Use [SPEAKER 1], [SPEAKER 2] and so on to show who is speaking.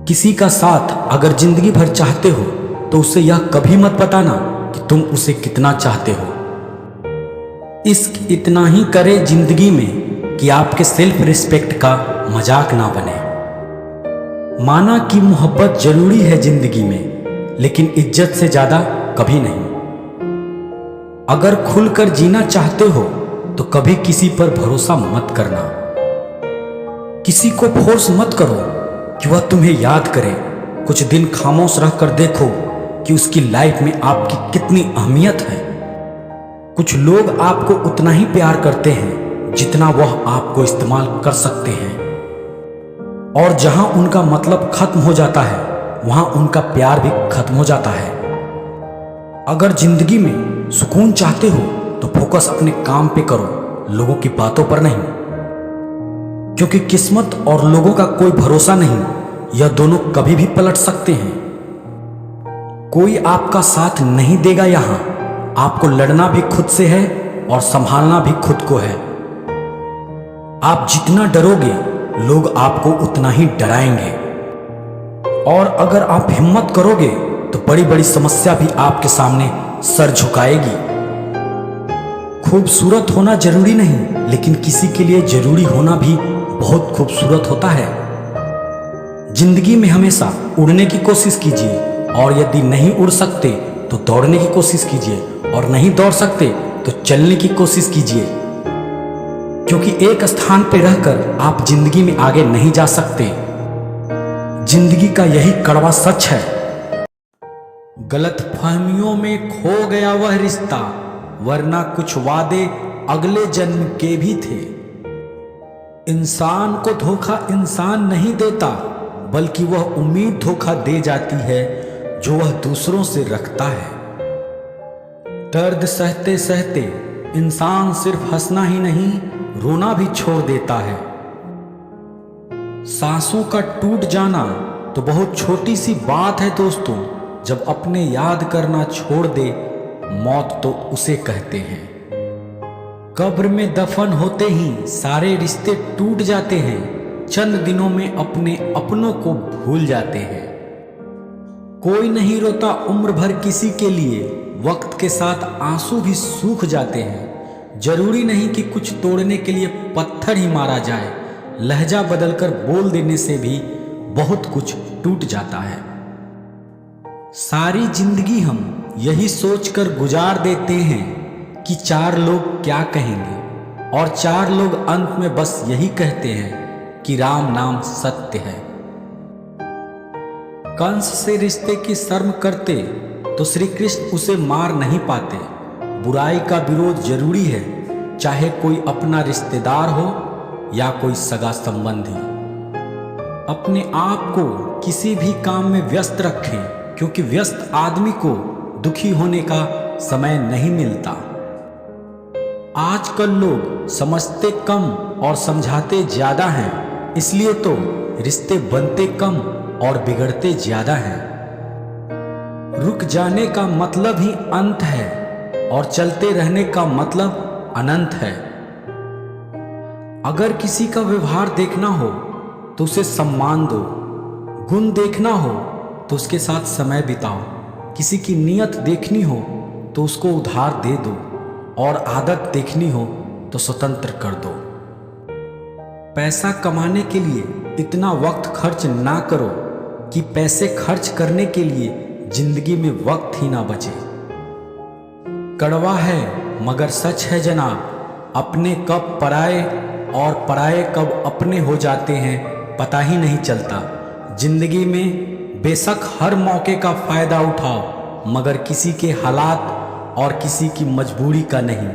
[SPEAKER 1] किसी का साथ अगर जिंदगी भर चाहते हो तो उसे यह कभी मत बताना कि तुम उसे कितना चाहते हो। इश्क इतना ही करे जिंदगी में कि आपके सेल्फ रिस्पेक्ट का मजाक ना बने। माना कि मोहब्बत जरूरी है जिंदगी में, लेकिन इज्जत से ज्यादा कभी नहीं। अगर खुलकर जीना चाहते हो तो कभी किसी पर भरोसा मत करना। किसी को फोर्स मत करो कि वह तुम्हें याद करे। कुछ दिन खामोश रहकर देखो कि उसकी लाइफ में आपकी कितनी अहमियत है। कुछ लोग आपको उतना ही प्यार करते हैं जितना वह आपको इस्तेमाल कर सकते हैं, और जहां उनका मतलब खत्म हो जाता है वहां उनका प्यार भी खत्म हो जाता है। अगर जिंदगी में सुकून चाहते हो तो फोकस अपने काम पे करो, लोगों की बातों पर नहीं, क्योंकि किस्मत और लोगों का कोई भरोसा नहीं। यह दोनों कभी भी पलट सकते हैं। कोई आपका साथ नहीं देगा। यहां आपको लड़ना भी खुद से है और संभालना भी खुद को है। आप जितना डरोगे लोग आपको उतना ही डराएंगे, और अगर आप हिम्मत करोगे तो बड़ी बड़ी समस्या भी आपके सामने सर झुकाएगी। खूबसूरत होना जरूरी नहीं, लेकिन किसी के लिए जरूरी होना भी बहुत खूबसूरत होता है। जिंदगी में हमेशा उड़ने की कोशिश कीजिए, और यदि नहीं उड़ सकते तो दौड़ने की कोशिश कीजिए, और नहीं दौड़ सकते तो चलने की कोशिश कीजिए, क्योंकि एक स्थान पर रहकर आप जिंदगी में आगे नहीं जा सकते। जिंदगी का यही कड़वा सच है। गलतफहमियों में खो गया वह रिश्ता, वरना कुछ वादे अगले जन्म के भी थे। इंसान को धोखा इंसान नहीं देता, बल्कि वह उम्मीद धोखा दे जाती है जो वह दूसरों से रखता है। दर्द सहते सहते इंसान सिर्फ हंसना ही नहीं, रोना भी छोड़ देता है। सांसों का टूट जाना तो बहुत छोटी सी बात है दोस्तों। जब अपने याद करना छोड़ दे, मौत तो उसे कहते हैं। कब्र में दफन होते ही सारे रिश्ते टूट जाते हैं। चंद दिनों में अपने अपनों को भूल जाते हैं। कोई नहीं रोता उम्र भर किसी के लिए, वक्त के साथ आंसू भी सूख जाते हैं। जरूरी नहीं कि कुछ तोड़ने के लिए पत्थर ही मारा जाए, लहजा बदलकर बोल देने से भी बहुत कुछ टूट जाता है। सारी जिंदगी हम यही सोचकर गुजार देते हैं कि चार लोग क्या कहेंगे, और चार लोग अंत में बस यही कहते हैं कि राम नाम सत्य है। कंस से रिश्ते की शर्म करते तो श्री कृष्ण उसे मार नहीं पाते। बुराई का विरोध जरूरी है, चाहे कोई अपना रिश्तेदार हो या कोई सगा संबंधी। अपने आप को किसी भी काम में व्यस्त रखें, क्योंकि व्यस्त आदमी को दुखी होने का समय नहीं मिलता। आजकल लोग समझते कम और समझाते ज्यादा हैं, इसलिए तो रिश्ते बनते कम और बिगड़ते ज्यादा हैं। रुक जाने का मतलब ही अंत है, और चलते रहने का मतलब अनंत है। अगर किसी का व्यवहार देखना हो तो उसे सम्मान दो, गुण देखना हो तो उसके साथ समय बिताओ, किसी की नीयत देखनी हो तो उसको उधार दे दो, और आदत देखनी हो तो स्वतंत्र कर दो। पैसा कमाने के लिए इतना वक्त खर्च ना करो कि पैसे खर्च करने के लिए जिंदगी में वक्त ही ना बचे। कड़वा है मगर सच है जनाब, अपने कब पराए और पराए कब अपने हो जाते हैं पता ही नहीं चलता। जिंदगी में बेशक हर मौके का फायदा उठाओ, मगर किसी के हालात और किसी की मजबूरी का नहीं।